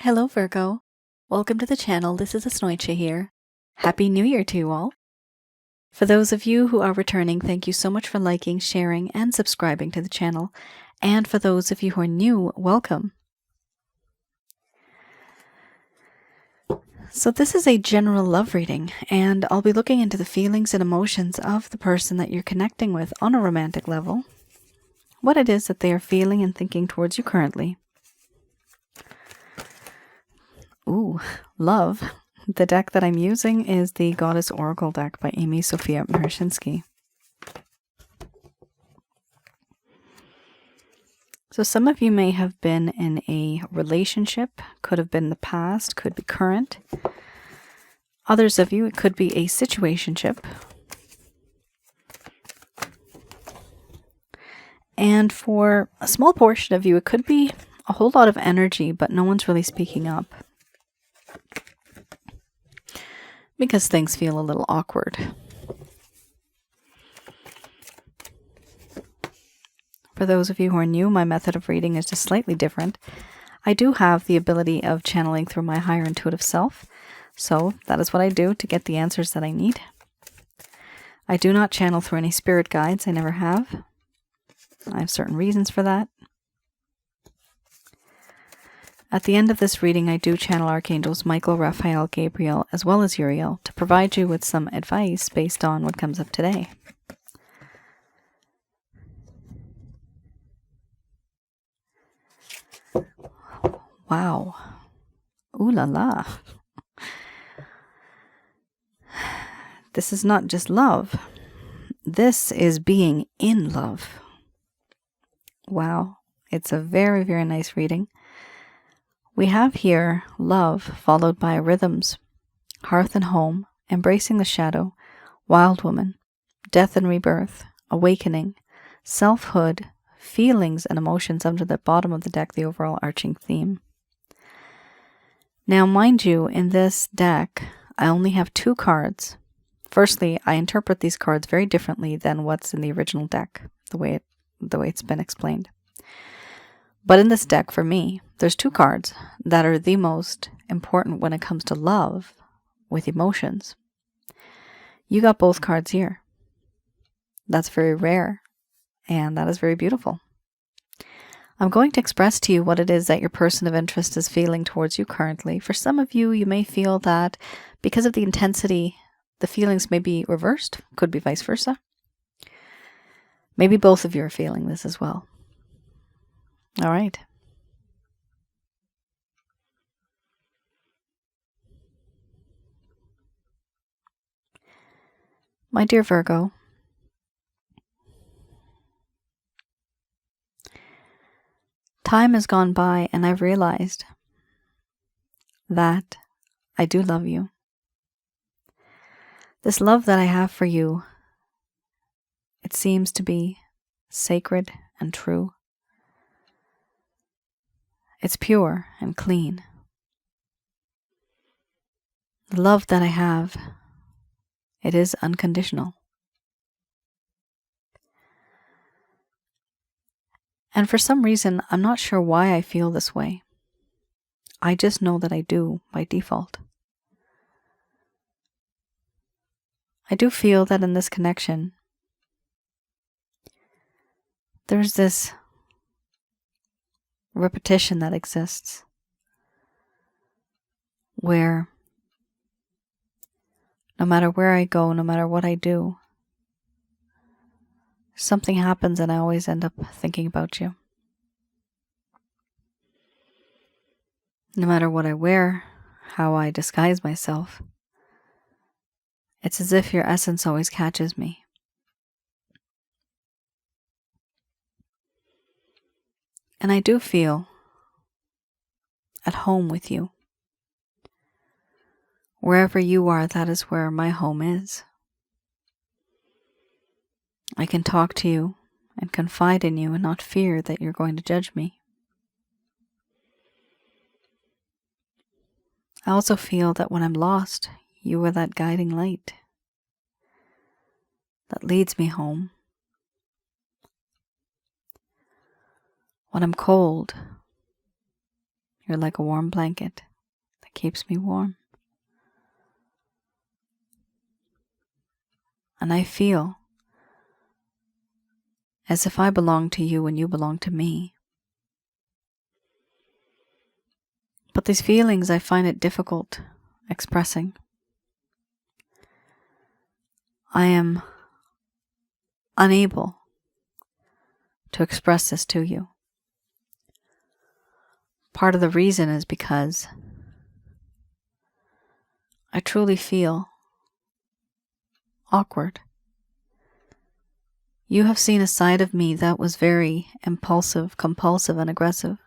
Hello, Virgo. Welcome to the channel. This is Asnointia here. Happy New Year to you all. For those of you who are returning, thank you so much for liking, sharing, and subscribing to the channel. And for those of you who are new, welcome. So this is a general love reading, and I'll be looking into the feelings and emotions of the person that you're connecting with on a romantic level, what it is that they are feeling and thinking towards you currently. Ooh, love. The deck that I'm using is the Goddess Oracle deck by Amy Sophia Marashinsky. So some of you may have been in a relationship, could have been in the past, could be current. Others of you, it could be a situationship. And for a small portion of you, it could be a whole lot of energy, but no one's really speaking up, because things feel a little awkward. For those of you who are new, my method of reading is just slightly different. I do have the ability of channeling through my higher intuitive self, so that is what I do to get the answers that I need. I do not channel through any spirit guides. I never have. I have certain reasons for that. At the end of this reading, I do channel Archangels Michael, Raphael, Gabriel, as well as Uriel to provide you with some advice based on what comes up today. Wow. Ooh la la. This is not just love. This is being in love. Wow. It's a very, very nice reading. We have here love followed by rhythms, hearth and home, embracing the shadow, wild woman, death and rebirth, awakening, selfhood, feelings and emotions under the bottom of the deck, the overall arching theme. Now, mind you, in this deck, I only have 2 cards. Firstly, I interpret these cards very differently than what's in the original deck, the way it's been explained. But in this deck, for me, there's 2 cards that are the most important when it comes to love with emotions. You got both cards here. That's very rare, and that is very beautiful. I'm going to express to you what it is that your person of interest is feeling towards you currently. For some of you, you may feel that because of the intensity, the feelings may be reversed. Could be vice versa. Maybe both of you are feeling this as well. All right. My dear Virgo, time has gone by and I've realized that I do love you. This love that I have for you, it seems to be sacred and true. It's pure and clean. The love that I have, it is unconditional. And for some reason, I'm not sure why I feel this way. I just know that I do by default. I do feel that in this connection, there's this repetition that exists where no matter where I go, no matter what I do, something happens and I always end up thinking about you. No matter what I wear, how I disguise myself, it's as if your essence always catches me. And I do feel at home with you. Wherever you are, that is where my home is. I can talk to you and confide in you and not fear that you're going to judge me. I also feel that when I'm lost, you are that guiding light that leads me home. When I'm cold, You're like a warm blanket that keeps me warm. And I feel as if I belong to you and you belong to me. But these feelings, I find it difficult expressing. I am unable to express this to you. Part of the reason is because I truly feel awkward. You have seen a side of me that was very impulsive, compulsive, and aggressive.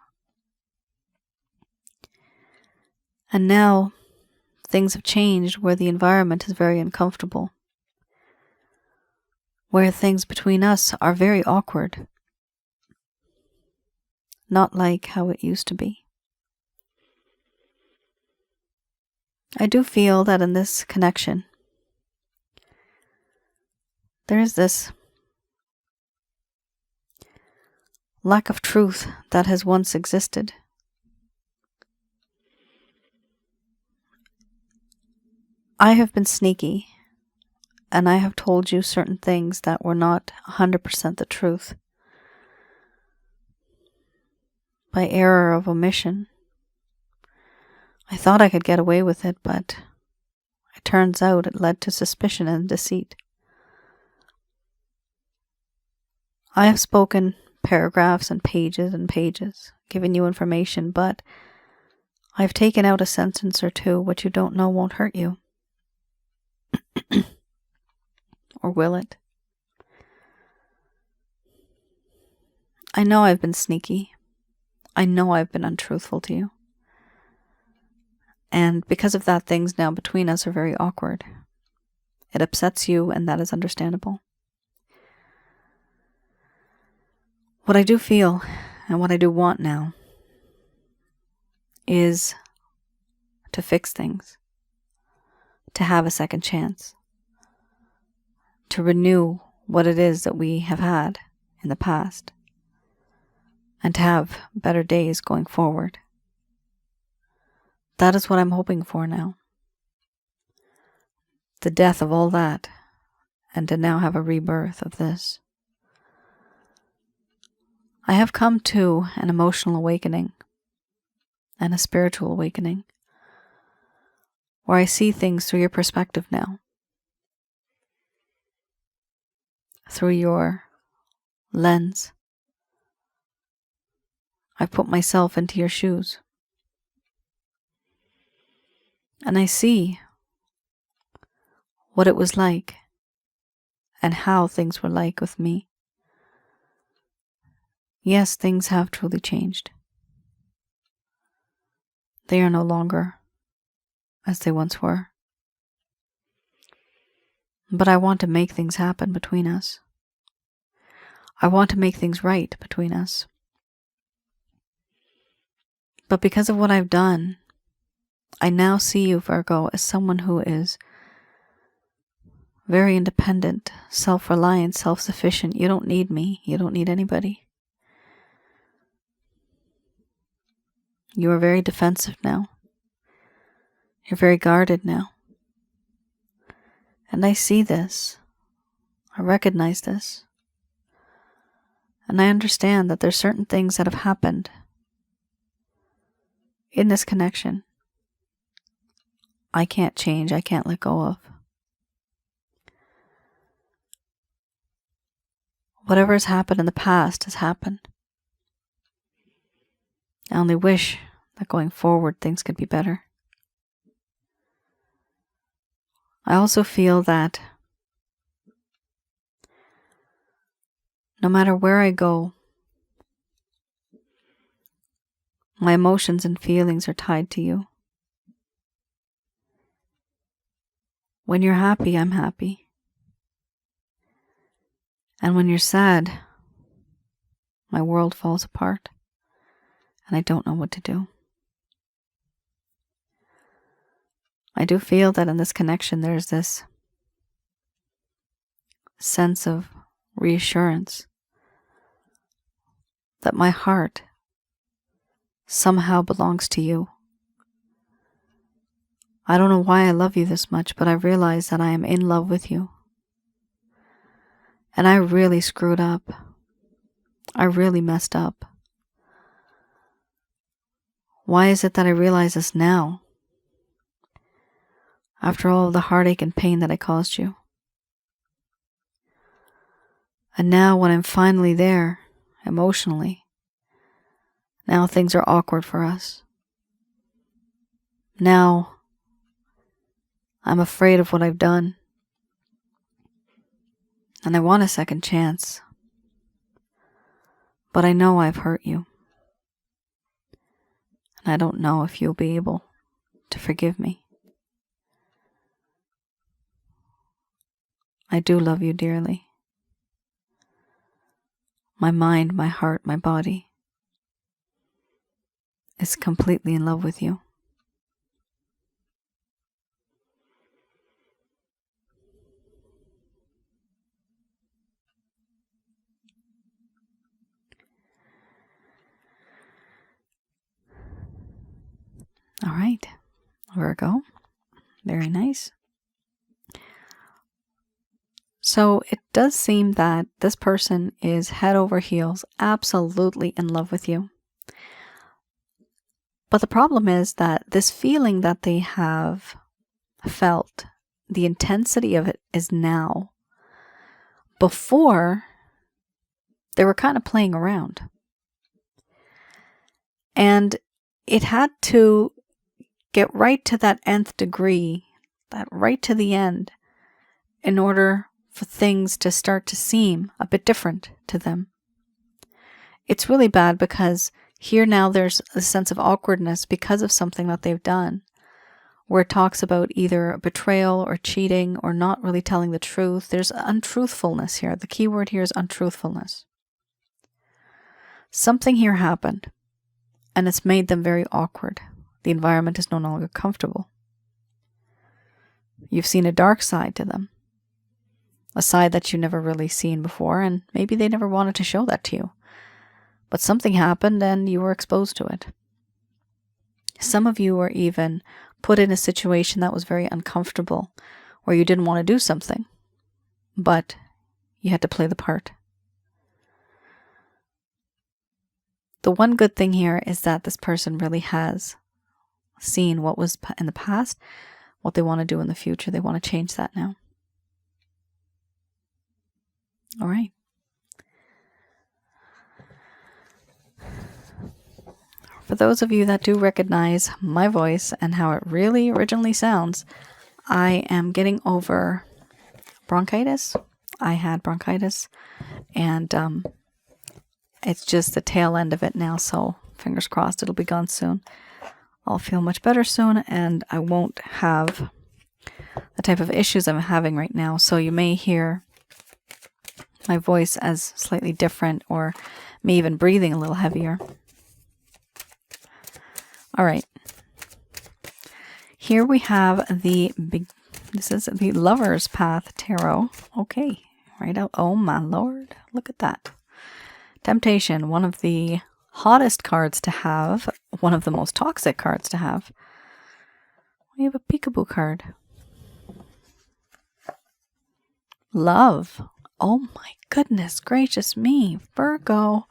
And now things have changed where the environment is very uncomfortable, where things between us are very awkward, not like how it used to be. I do feel that in this connection, there is this lack of truth that has once existed. I have been sneaky, and I have told you certain things that were not 100% the truth. By error of omission. I thought I could get away with it, but it turns out it led to suspicion and deceit. I have spoken paragraphs and pages, given you information, but I've taken out a sentence or two. What you don't know won't hurt you. Or will it? I know I've been sneaky. I know I've been untruthful to you. And because of that, things now between us are very awkward. It upsets you, and that is understandable. What I do feel, and what I do want now, is to fix things, to have a second chance, to renew what it is that we have had in the past, and to have better days going forward. That is what I'm hoping for now. The death of all that, and to now have a rebirth of this. I have come to an emotional awakening and a spiritual awakening where I see things through your perspective now. Through your lens. I put myself into your shoes. And I see what it was like and how things were like with me. Yes, things have truly changed. They are no longer as they once were. But I want to make things happen between us. I want to make things right between us. But because of what I've done, I now see you, Virgo, as someone who is very independent, self-reliant, self-sufficient. You don't need me. You don't need anybody. You are very defensive now. You're very guarded now. And I see this. I recognize this. And I understand that there's certain things that have happened in this connection I can't change, I can't let go of. Whatever has happened in the past has happened. I only wish that going forward things could be better. I also feel that no matter where I go, my emotions and feelings are tied to you. When you're happy, I'm happy. And when you're sad, my world falls apart, and I don't know what to do. I do feel that in this connection there's this sense of reassurance that my heart somehow belongs to you. I don't know why I love you this much, but I realize that I am in love with you. And I really screwed up. I really messed up. Why is it that I realize this now? After all of the heartache and pain that I caused you. And now when I'm finally there, emotionally, now things are awkward for us. Now, I'm afraid of what I've done. And I want a second chance. But I know I've hurt you. And I don't know if you'll be able to forgive me. I do love you dearly. My mind, my heart, my body is completely in love with you. All right, Virgo. Very nice. So it does seem that this person is head over heels, absolutely in love with you. But the problem is that this feeling that they have felt, the intensity of it is now. Before, they were kind of playing around. And it had to get right to that nth degree, that right to the end, in order for things to start to seem a bit different to them. It's really bad because here now there's a sense of awkwardness because of something that they've done, where it talks about either betrayal or cheating or not really telling the truth. There's untruthfulness here. The key word here is untruthfulness. Something here happened, and it's made them very awkward. The environment is no longer comfortable. You've seen a dark side to them. A side that you never really seen before, and maybe they never wanted to show that to you. But something happened and you were exposed to it. Some of you were even put in a situation that was very uncomfortable, where you didn't want to do something, but you had to play the part. The one good thing here is that this person really has seen what was in the past, what they want to do in the future. They want to change that now. All right. For those of you that do recognize my voice and how it really originally sounds, I am getting over bronchitis. I had bronchitis, and it's just the tail end of it now, so fingers crossed it'll be gone soon. I'll feel much better soon, and I won't have the type of issues I'm having right now, so you may hear my voice as slightly different, or me even breathing a little heavier. All right. Here we have this is the Lover's Path Tarot. Okay, right out. Oh my Lord, look at that. Temptation, one of the hottest cards to have, one of the most toxic cards to have. We have a peekaboo card. Love. Oh my goodness gracious me, Virgo.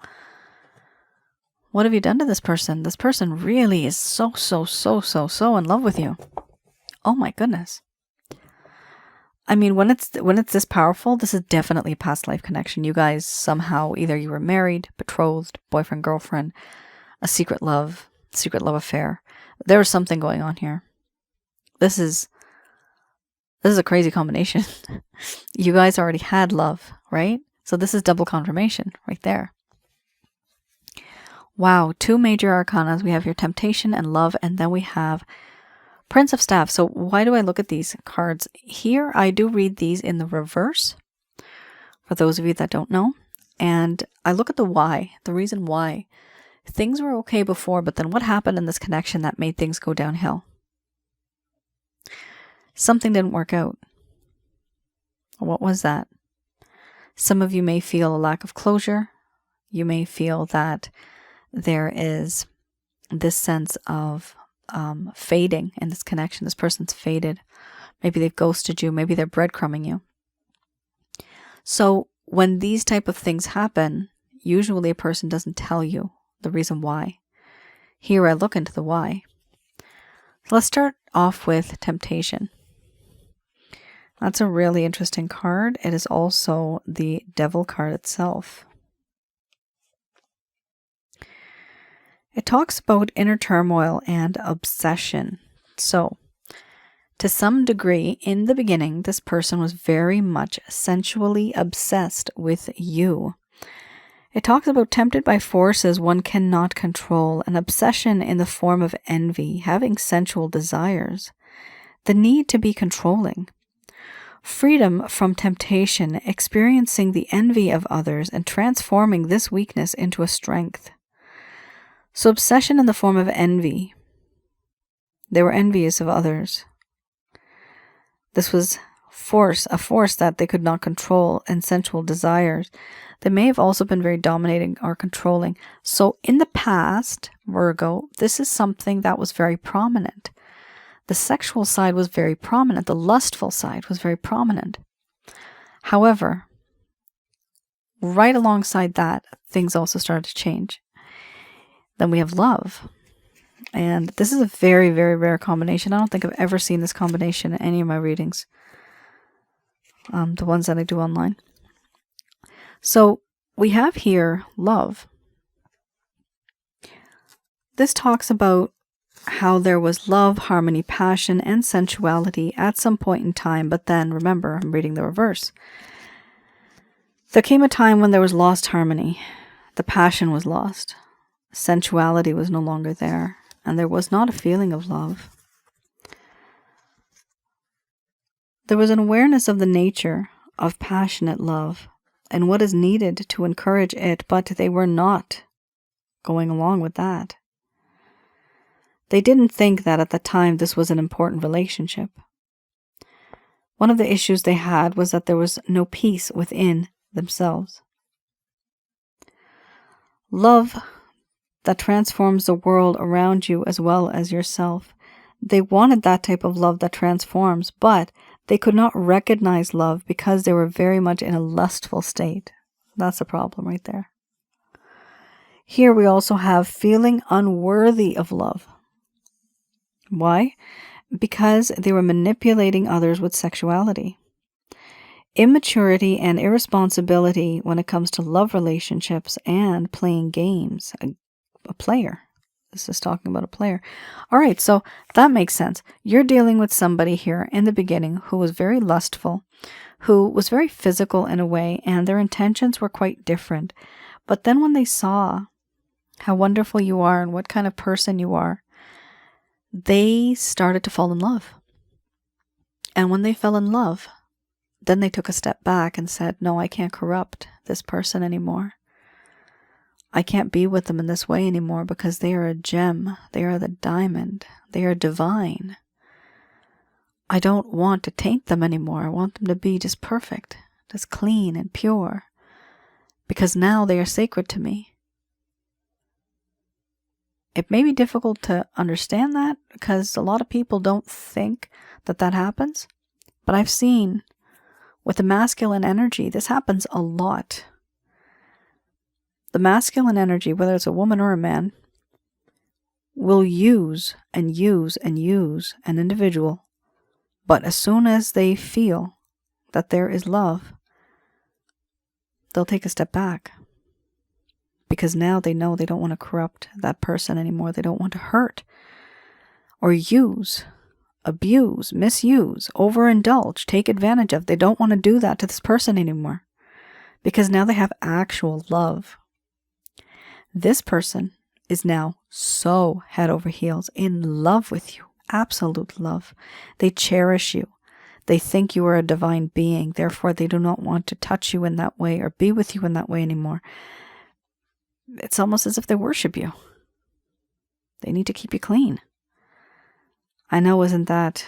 What have you done to this person? This person really is so in love with you. Oh my goodness. I mean, when it's this powerful, this is definitely a past life connection. You guys somehow, either you were married, betrothed, boyfriend, girlfriend, a secret love affair. There was something going on here. This is a crazy combination. You guys already had love, right? So this is double confirmation right there. Wow, two major arcanas. We have here temptation and love, and then we have Prince of Staff. So why do I look at these cards? Here I do read these in the reverse, for those of you that don't know. And I look at the why, the reason why. Things were okay before, but then what happened in this connection that made things go downhill? Something didn't work out. What was that? Some of you may feel a lack of closure. You may feel that there is this sense of fading in this connection. This person's faded. Maybe they've ghosted you. Maybe they're breadcrumbing you. So when these type of things happen, usually a person doesn't tell you the reason why. Here I look into the why. So let's start off with temptation. That's a really interesting card. It is also the Devil card itself. It talks about inner turmoil and obsession. So, to some degree, in the beginning, this person was very much sensually obsessed with you. It talks about tempted by forces one cannot control, an obsession in the form of envy, having sensual desires, the need to be controlling, freedom from temptation, experiencing the envy of others, and transforming this weakness into a strength. So obsession in the form of envy. They were envious of others. This was a force that they could not control, and sensual desires. They may have also been very dominating or controlling. So in the past, Virgo, this is something that was very prominent. The sexual side was very prominent. The lustful side was very prominent. However, right alongside that, things also started to change. Then we have love. And this is a very, very rare combination. I don't think I've ever seen this combination in any of my readings. The ones that I do online. So we have here love. This talks about how there was love, harmony, passion, and sensuality at some point in time. But then, remember, I'm reading the reverse. There came a time when there was lost harmony. The passion was lost. Sensuality was no longer there, and there was not a feeling of love. There was an awareness of the nature of passionate love and what is needed to encourage it, but they were not going along with that. They didn't think that at the time this was an important relationship. One of the issues they had was that there was no peace within themselves. Love that transforms the world around you as well as yourself. They wanted that type of love that transforms, but they could not recognize love because they were very much in a lustful state. That's a problem right there. Here we also have feeling unworthy of love. Why? Because they were manipulating others with sexuality. Immaturity and irresponsibility when it comes to love relationships and playing games. A player. This is talking about a player. All right, so that makes sense. You're dealing with somebody here in the beginning who was very lustful, who was very physical in a way, and their intentions were quite different. But then when they saw how wonderful you are and what kind of person you are, they started to fall in love. And when they fell in love, then they took a step back and said, no, I can't corrupt this person anymore. I can't be with them in this way anymore because they are a gem. They are the diamond. They are divine. I don't want to taint them anymore. I want them to be just perfect, just clean and pure, because now they are sacred to me. It may be difficult to understand that because a lot of people don't think that that happens, but I've seen with the masculine energy, this happens a lot. The masculine energy, whether it's a woman or a man, will use and use and use an individual. But as soon as they feel that there is love, they'll take a step back. Because now they know they don't want to corrupt that person anymore. They don't want to hurt or use, abuse, misuse, overindulge, take advantage of. They don't want to do that to this person anymore. Because now they have actual love. This person is now so head over heels in love with you. Absolute love. They cherish you. They think you are a divine being. Therefore, they do not want to touch you in that way or be with you in that way anymore. It's almost as if they worship you. They need to keep you clean. I know, isn't that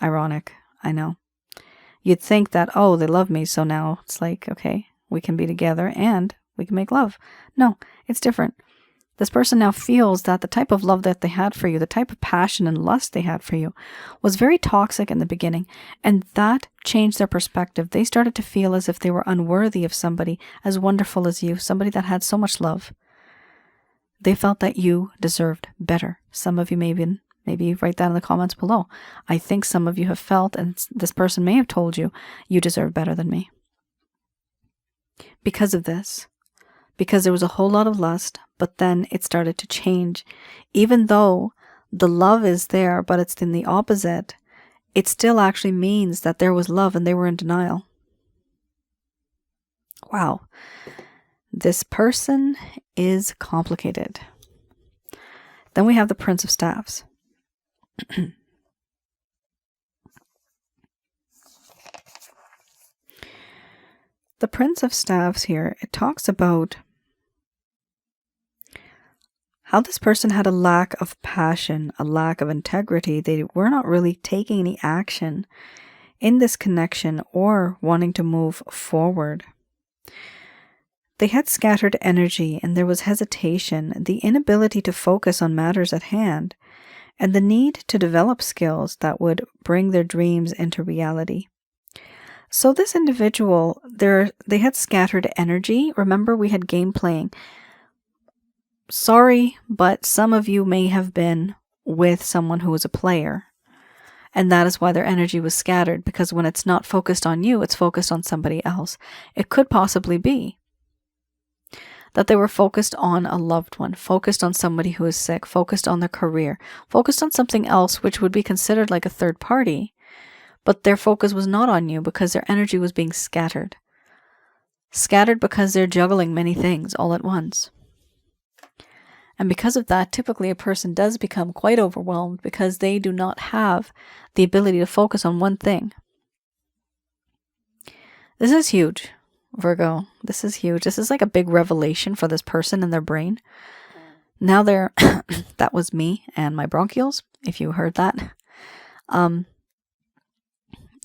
ironic? I know. You'd think that, oh, they love me, so now it's like, okay, we can be together and we can make love. No, it's different. This person now feels that the type of love that they had for you, the type of passion and lust they had for you, was very toxic in the beginning, and that changed their perspective. They started to feel as if they were unworthy of somebody as wonderful as you, somebody that had so much love. They felt that you deserved better. Some of you maybe write that in the comments below. I think some of you have felt, and this person may have told you, you deserve better than me. Because of this, because there was a whole lot of lust, but then it started to change. Even though the love is there, but it's in the opposite, it still actually means that there was love and they were in denial. Wow. This person is complicated. Then we have the Prince of Staves. The Prince of Staves here, it talks about how this person had a lack of passion, a lack of integrity. They were not really taking any action in this connection or wanting to move forward. They had scattered energy and there was hesitation, the inability to focus on matters at hand, and the need to develop skills that would bring their dreams into reality. So this individual, they had scattered energy. Remember, we had game playing. Sorry, but some of you may have been with someone who was a player. And that is why their energy was scattered, because when it's not focused on you, it's focused on somebody else. It could possibly be that they were focused on a loved one, focused on somebody who is sick, focused on their career, focused on something else which would be considered like a third party. But their focus was not on you because their energy was being scattered. Scattered because they're juggling many things all at once. And because of that, typically a person does become quite overwhelmed because they do not have the ability to focus on one thing. This is huge, Virgo. This is huge. This is like a big revelation for this person in their brain. Now they're, that was me and my bronchioles, if you heard that.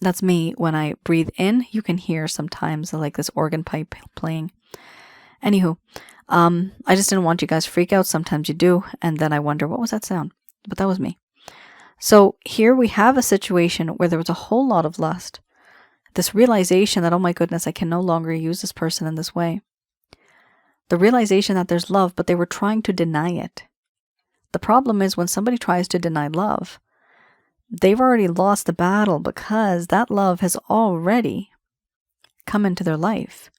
That's me when I breathe in. You can hear sometimes like this organ pipe playing. Anywho, I just didn't want you guys to freak out. Sometimes you do. And then I wonder, what was that sound? But that was me. So here we have a situation where there was a whole lot of lust. This realization that, oh my goodness, I can no longer use this person in this way. The realization that there's love, but they were trying to deny it. The problem is when somebody tries to deny love, they've already lost the battle because that love has already come into their life.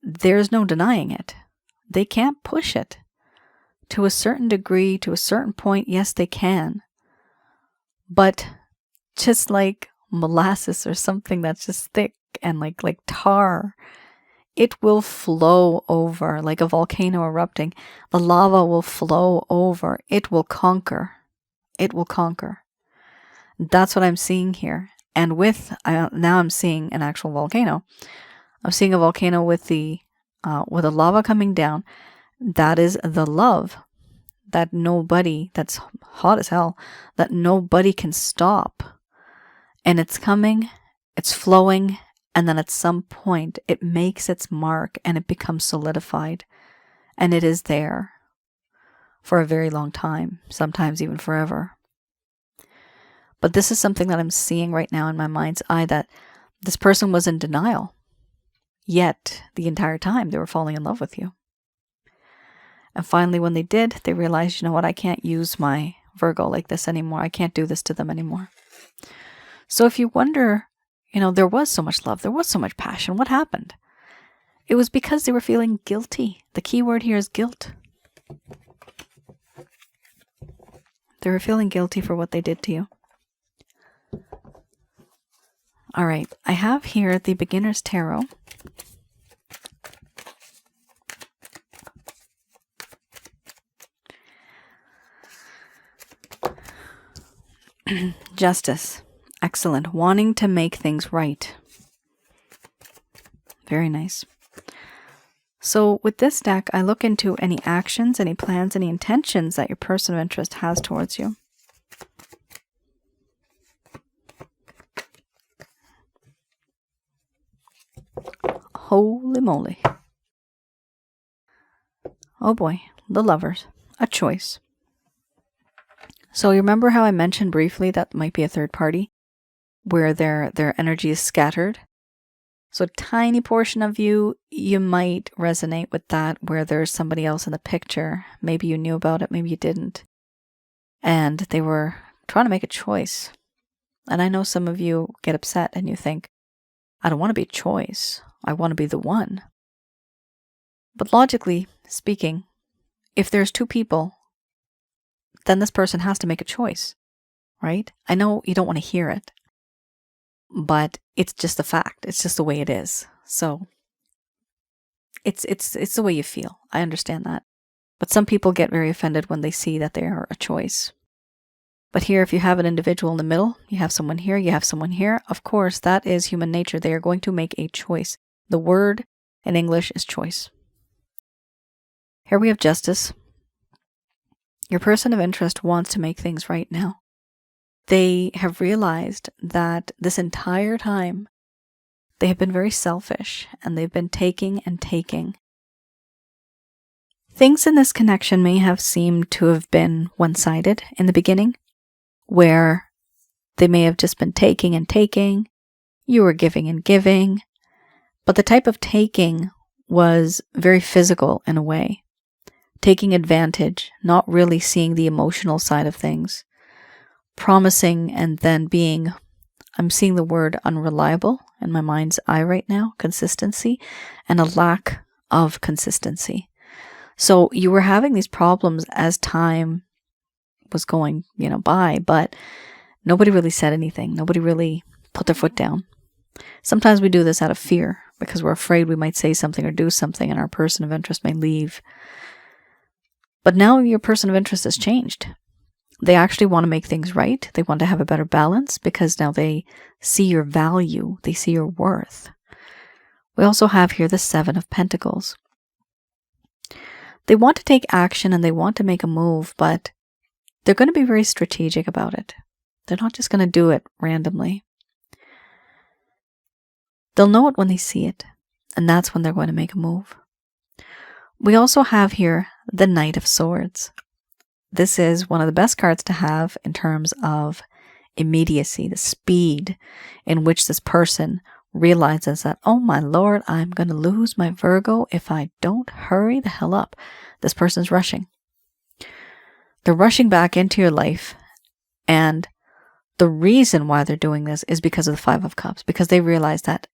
There's no denying it. They can't push it. To a certain degree, to a certain point, yes, they can. But just like molasses or something that's just thick and like tar, it will flow over like a volcano erupting. The lava will flow over. It will conquer. It will conquer. That's what I'm seeing here. And now I'm seeing an actual volcano. I'm seeing a volcano with the lava coming down. That is the love that's hot as hell, that nobody can stop. And it's coming, it's flowing, and then at some point it makes its mark and it becomes solidified. And it is there for a very long time, sometimes even forever. But this is something that I'm seeing right now in my mind's eye, that this person was in denial. Yet, the entire time, they were falling in love with you. And finally, when they did, they realized, you know what, I can't use my Virgo like this anymore. I can't do this to them anymore. So if you wonder, there was so much love, there was so much passion, what happened? It was because they were feeling guilty. The key word here is guilt. They were feeling guilty for what they did to you. All right, I have here the Beginner's Tarot. Justice. Excellent. Wanting to make things right. Very nice. So with this deck, I look into any actions, any plans, any intentions that your person of interest has towards you. Holy moly. Oh boy. the Lovers, a choice. So you remember how I mentioned briefly that might be a third party where their energy is scattered? So a tiny portion of you might resonate with that, where there's somebody else in the picture. Maybe you knew about it, maybe you didn't. And they were trying to make a choice. And I know some of you get upset and you think, I don't want to be a choice. I want to be the one. But logically speaking, if there's two people, then this person has to make a choice, right? I know you don't want to hear it, but it's just a fact. It's just the way it is. So it's the way you feel. I understand that. But some people get very offended when they see that they are a choice. But here, if you have an individual in the middle, you have someone here, you have someone here, of course, that is human nature. They are going to make a choice. The word in English is choice. Here we have justice. Your person of interest wants to make things right now. They have realized that this entire time, they have been very selfish and they've been taking and taking. Things in this connection may have seemed to have been one-sided in the beginning, where they may have just been taking and taking, you were giving and giving, but the type of taking was very physical in a way, taking advantage, not really seeing the emotional side of things, promising and then being, I'm seeing the word unreliable in my mind's eye right now, consistency, and a lack of consistency. So you were having these problems as time was going, by, but nobody really said anything. Nobody really put their foot down. Sometimes we do this out of fear because we're afraid we might say something or do something and our person of interest may leave. But now your person of interest has changed. They actually want to make things right. They want to have a better balance because now they see your value. They see your worth. We also have here the Seven of Pentacles. They want to take action and they want to make a move, but they're going to be very strategic about it. They're not just going to do it randomly. They'll know it when they see it, and that's when they're going to make a move. We also have here the Knight of Swords. This is one of the best cards to have in terms of immediacy, the speed in which this person realizes that, oh my Lord, I'm going to lose my Virgo if I don't hurry the hell up. This person's rushing. They're rushing back into your life, and the reason why they're doing this is because of the Five of Cups, because they realize that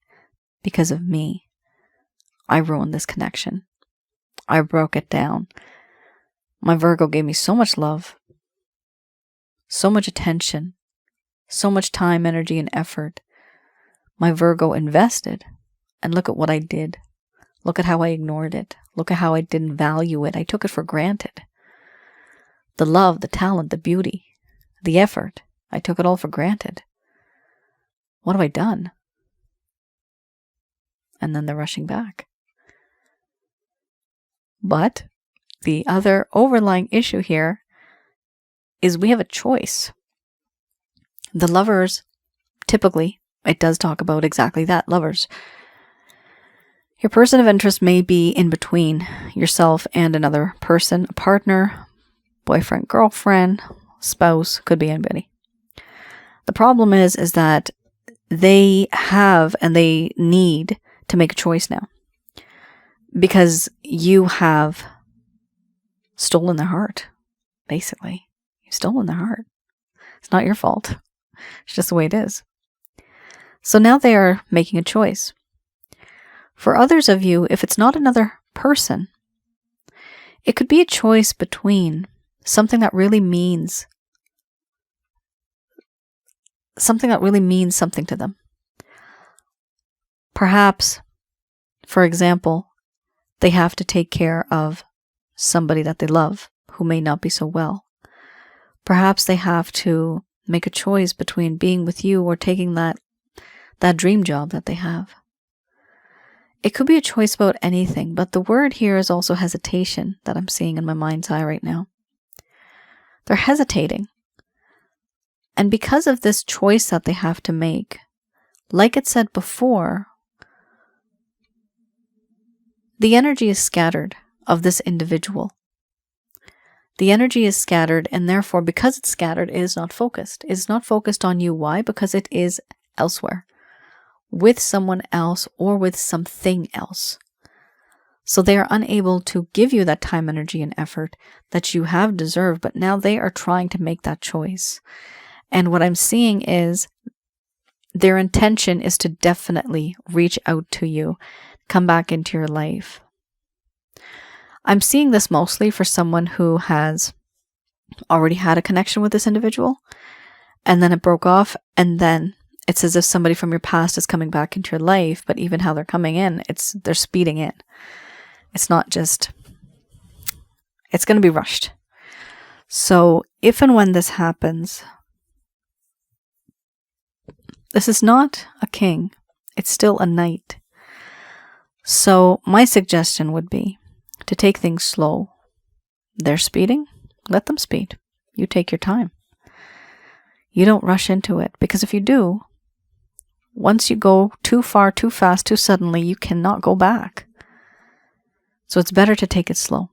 because of me, I ruined this connection. I broke it down. My Virgo gave me so much love, so much attention, so much time, energy, and effort. My Virgo invested, and look at what I did. Look at how I ignored it. Look at how I didn't value it. I took it for granted. The love, the talent, the beauty, the effort, I took it all for granted. What have I done? And then they're rushing back. But the other overlying issue here is we have a choice. The Lovers, typically, it does talk about exactly that, Lovers. Your person of interest may be in between yourself and another person, a partner, boyfriend, girlfriend, spouse, could be anybody. The problem is that they have and they need to make a choice now because you have stolen their heart, basically. You've stolen their heart. It's not your fault. It's just the way it is. So now they are making a choice. For others of you, if it's not another person, it could be a choice between something that really means something to them. Perhaps, for example, they have to take care of somebody that they love who may not be so well. Perhaps they have to make a choice between being with you or taking that dream job that they have. It could be a choice about anything, but the word here is also hesitation that I'm seeing in my mind's eye right now. They're hesitating. And because of this choice that they have to make, like it said before, the energy is scattered of this individual. The energy is scattered, and therefore, because it's scattered, it is not focused. It is not focused on you. Why? Because it is elsewhere, with someone else or with something else. So they are unable to give you that time, energy, and effort that you have deserved, but now they are trying to make that choice. And what I'm seeing is their intention is to definitely reach out to you, come back into your life. I'm seeing this mostly for someone who has already had a connection with this individual, and then it broke off, and then it's as if somebody from your past is coming back into your life, but even how they're coming in, they're speeding in. It's not just, it's going to be rushed. So if and when this happens, this is not a king, it's still a knight. So my suggestion would be to take things slow. They're speeding, let them speed. You take your time. You don't rush into it, because if you do, once you go too far, too fast, too suddenly, you cannot go back. So it's better to take it slow.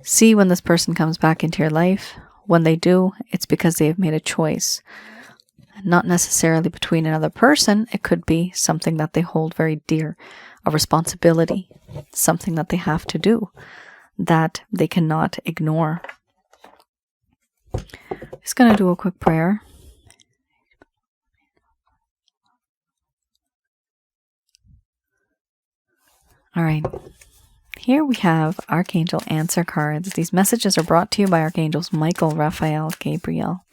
See when this person comes back into your life. When they do, it's because they have made a choice. Not necessarily between another person. It could be something that they hold very dear, a responsibility, something that they have to do that they cannot ignore. Just going to do a quick prayer. All right. Here we have Archangel Answer cards. These messages are brought to you by Archangels Michael, Raphael, Gabriel,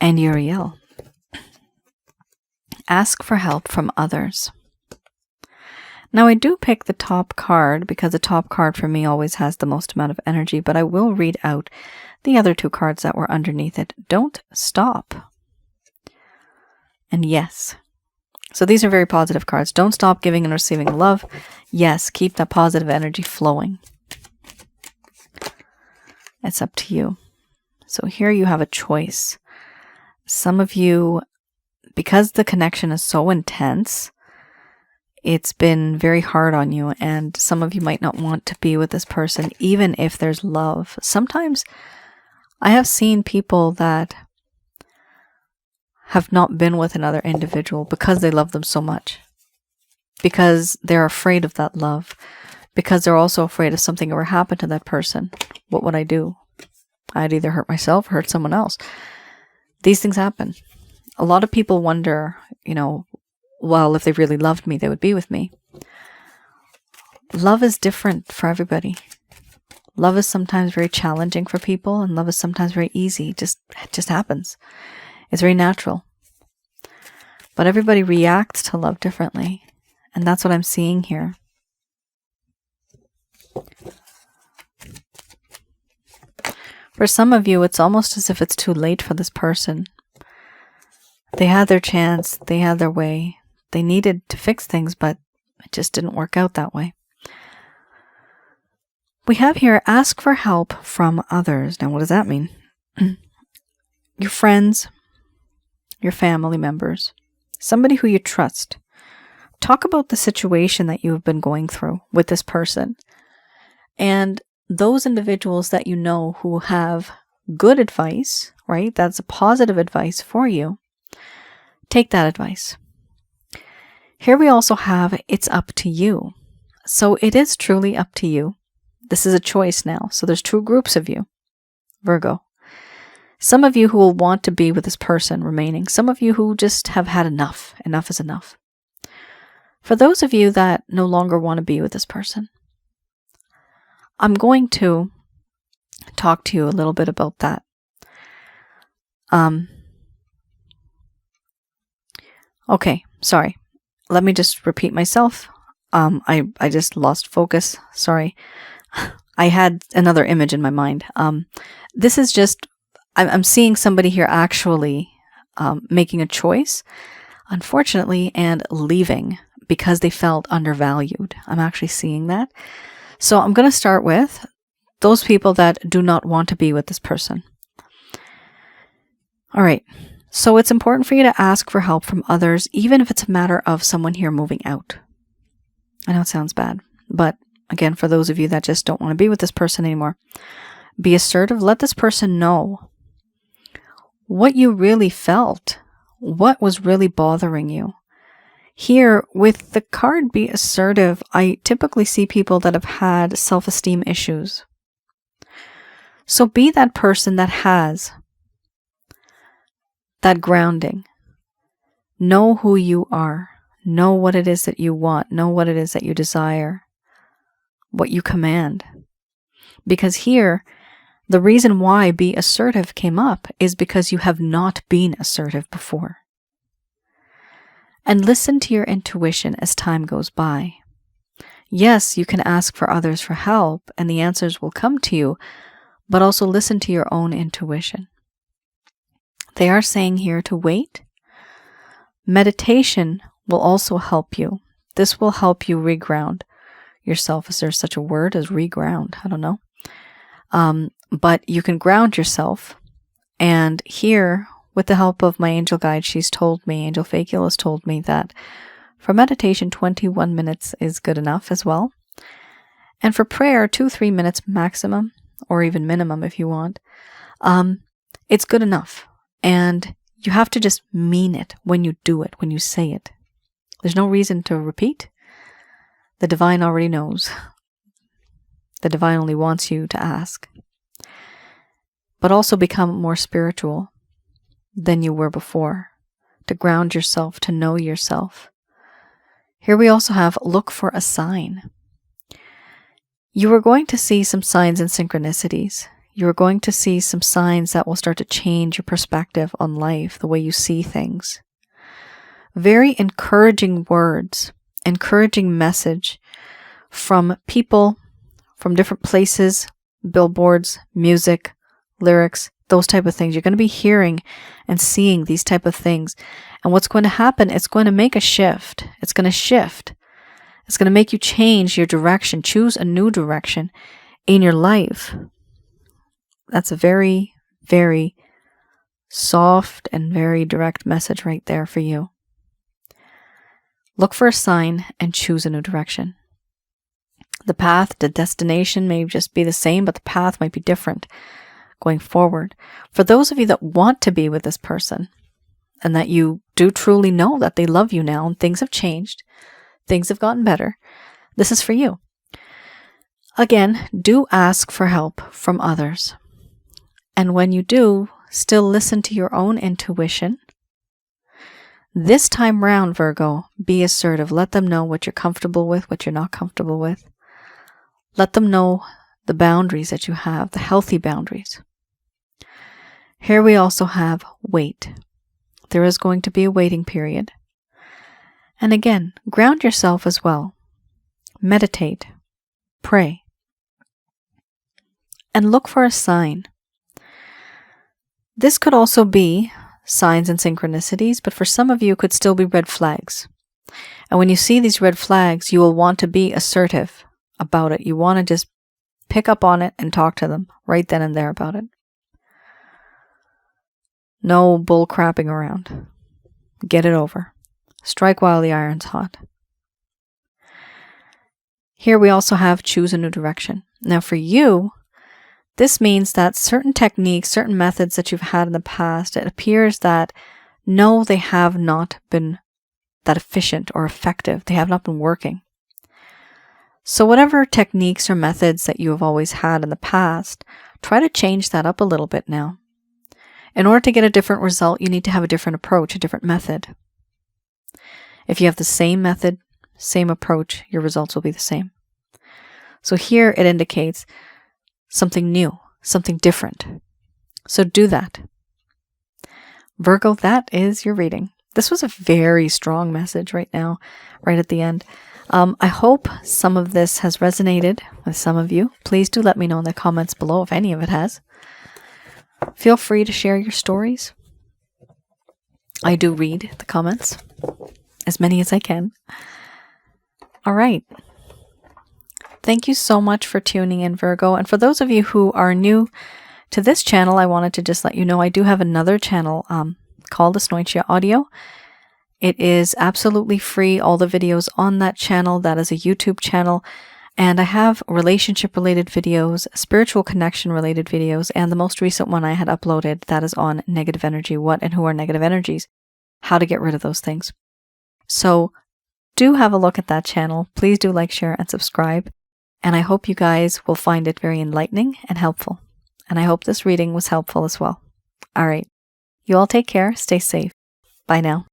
and Uriel. Ask for help from others. Now I do pick the top card because the top card for me always has the most amount of energy, but I will read out the other two cards that were underneath it. Don't stop. And yes. So these are very positive cards. Don't stop giving and receiving love. Yes, keep that positive energy flowing. It's up to you. So here you have a choice. Some of you, because the connection is so intense, it's been very hard on you, and some of you might not want to be with this person, even if there's love. Sometimes I have seen people that have not been with another individual because they love them so much, because they're afraid of that love, because they're also afraid if something ever happened to that person, what would I do? I'd either hurt myself or hurt someone else. These things happen. A lot of people wonder, well, if they really loved me, they would be with me. Love is different for everybody. Love is sometimes very challenging for people, and love is sometimes very easy. It just happens. It's very natural. But everybody reacts to love differently, and that's what I'm seeing here. For some of you, it's almost as if it's too late for this person. They had their chance, they had their way. They needed to fix things, but it just didn't work out that way. We have here, ask for help from others. Now, what does that mean? Your friends, your family members, somebody who you trust. Talk about the situation that you have been going through with this person. And those individuals that you know who have good advice, right? That's a positive advice for you. Take that advice. Here we also have, it's up to you. So it is truly up to you. This is a choice now. So there's two groups of you, Virgo. Some of you who will want to be with this person remaining. Some of you who just have had enough. Enough is enough. For those of you that no longer want to be with this person, I'm going to talk to you a little bit about that. Okay, sorry. Let me just repeat myself. I just lost focus. Sorry. I had another image in my mind. This is just, I'm seeing somebody here actually making a choice, unfortunately, and leaving because they felt undervalued. I'm actually seeing that. So I'm going to start with those people that do not want to be with this person. All right. So it's important for you to ask for help from others, even if it's a matter of someone here moving out. I know it sounds bad, but Again, for those of you that just don't want to be with this person anymore, be assertive. Let this person know what you really felt, what was really bothering you. Here, with the card be assertive, I typically see people that have had self-esteem issues. So be that person that has that grounding. Know who you are. Know what it is that you want. Know what it is that you desire. What you command. Because here, the reason why be assertive came up is because you have not been assertive before. And listen to your intuition as time goes by. Yes, you can ask for others for help and the answers will come to you, but also listen to your own intuition. They are saying here to wait. Meditation will also help you. This will help you reground yourself. Is there such a word as reground? I don't know. But you can ground yourself. And here, with the help of my angel guide, she's told me, Angel Fakil has told me that for meditation, 21 minutes is good enough as well. And for prayer, 2-3 minutes maximum, or even minimum if you want. It's good enough. And you have to just mean it when you do it, when you say it. There's no reason to repeat. The divine already knows. The divine only wants you to ask. But also become more spiritual than you were before. To ground yourself, to know yourself. Here we also have look for a sign. You are going to see some signs and synchronicities. You are going to see some signs that will start to change your perspective on life, the way you see things. Very encouraging words, encouraging message from people, from different places, billboards, music, lyrics, those type of things. You're going to be hearing and seeing these type of things. And what's going to happen, it's going to make a shift. It's going to shift. It's going to make you change your direction, choose a new direction in your life. That's a very, very soft and very direct message right there for you. Look for a sign and choose a new direction. The path, the destination may just be the same, but the path might be different going forward. For those of you that want to be with this person and that you do truly know that they love you now and things have changed, things have gotten better, this is for you. Again, do ask for help from others. And when you do, still listen to your own intuition. This time round, Virgo, be assertive. Let them know what you're comfortable with, what you're not comfortable with. Let them know the boundaries that you have, the healthy boundaries. Here we also have wait. There is going to be a waiting period. And again, ground yourself as well. Meditate. Pray. And look for a sign. This could also be signs and synchronicities, but for some of you, it could still be red flags. And when you see these red flags, you will want to be assertive about it. You want to just pick up on it and talk to them right then and there about it. No bull crapping around. Get it over. Strike while the iron's hot. Here we also have choose a new direction. Now for you, this means that certain techniques, certain methods that you've had in the past, it appears that no, they have not been that efficient or effective. They have not been working. So whatever techniques or methods that you have always had in the past, try to change that up a little bit now. In order to get a different result, you need to have a different approach, a different method. If you have the same method, same approach, your results will be the same. So here it indicates something new, something different. So do that. Virgo, that is your reading. This was a very strong message right now, right at the end. I hope some of this has resonated with some of you. Please do let me know in the comments below if any of it has. Feel free to share your stories. I do read the comments, as many as I can. All right. Thank you so much for tuning in, Virgo. And for those of you who are new to this channel, I wanted to just let you know I do have another channel called Asnointia Audio. It is absolutely free. All the videos on that channel, that is a YouTube channel. And I have relationship related videos, spiritual connection related videos, and the most recent one I had uploaded that is on negative energy, what and who are negative energies, how to get rid of those things. So do have a look at that channel. Please do like, share, and subscribe. And I hope you guys will find it very enlightening and helpful. And I hope this reading was helpful as well. All right. You all take care. Stay safe. Bye now.